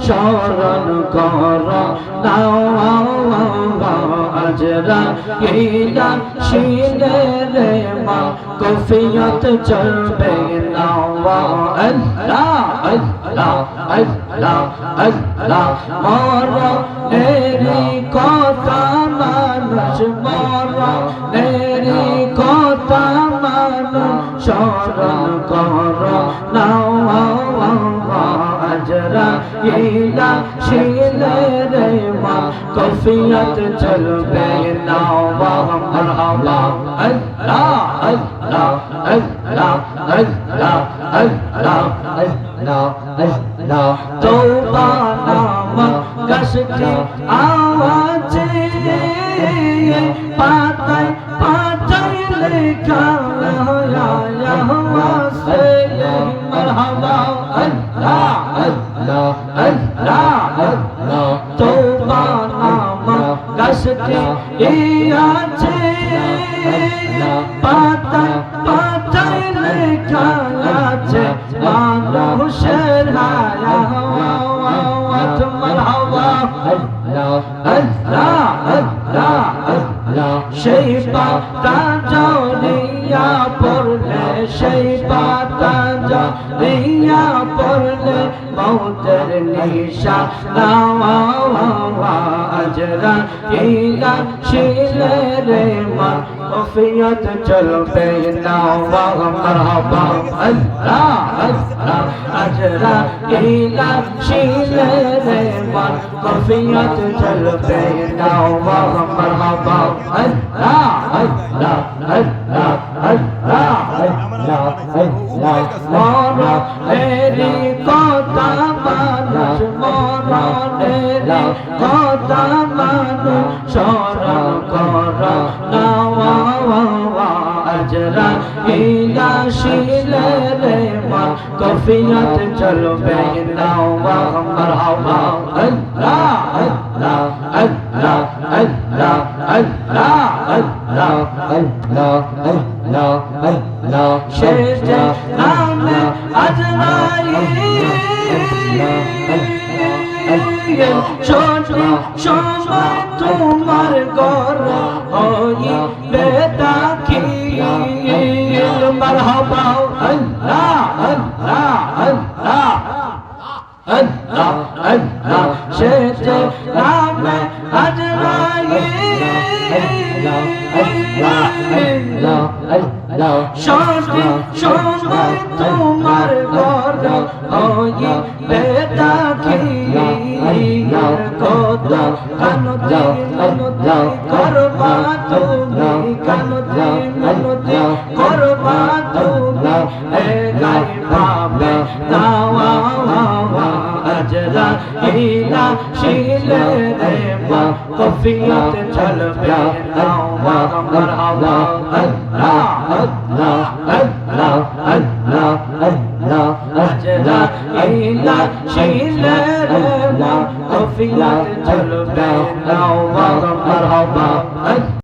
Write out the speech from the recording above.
শরণ কর আজরা ইলা শিলে রে মা কফিয়ত চলবে না আল্লাহ আল্লাহ আল্লাহ আল্লাহ মরা তেরি কথা মানুষ মরা তেরি কথা মানুষ শরণ কর না আজরা ইলা শিলে রে মা কফিয়ত চলবে না মারহাবা আল্লাহ আল্লাহ আল্লাহ আল্লাহ আল্লাহ আল্লাহ আল্লাহ তওবা নামা গাছটি আওয়াজে পাতায় পাতায় লেখা ইয়া ওয়াসে মারহাবা আল্লাহ আল্লাহ আল্লাহ আল্লাহ তওবা নামা গাছটি আছে পাতায় পাতায় লেখা আছে মানুষের হায়াত মারহাবা আল্লাহ আল্লাহ আল্লাহ আল্লাহ সেই পাতা জড়িয়া পড়লে সেই পাতা জড়িয়া পড়লে মৌতের নিশানা আজরা ইলা শিলে রে মা কফিয়ত চলবে না মারহাবা আল্লাহ আল্লাহ আজরা ইলা শিলে রে মা কফিয়ত চলবে না মারহাবা আল্লাহ আল্লাহ আল্লাহ আল্লাহ আল্লাহ আল্লাহ মরা তেরি কথা মানুষ মরা তেরি কথা মানুষ শরণ কর না আজরা ইলা শিলে রে মা কফিয়ত চলবে না মারহাবা আল্লাহ আল্লাহ আল্লাহ আল্লাহ আল্লাহ আল্লাহ আল্লাহ আল্লাহ আল্লাহ শেষ নামে আজরাইল সঠিক সময় তোমার ঘর হইবে দাখিল মারহাবা আল্লাহ আল্লাহ আল্লাহ আল্লাহ আল্লাহ শেষ নামে আজরাইল সঠিক সময় তোমার ঘর হইবে দাখিল কত কানতি মিনতি করবা তুমি কানতি মিনতি করবা তুমি এ গাই পাবে দাওয়া আজরা ইলা শিলে রে মা কফিয়ত চলবে না মারহাবা আল্লাহ আল্লাহ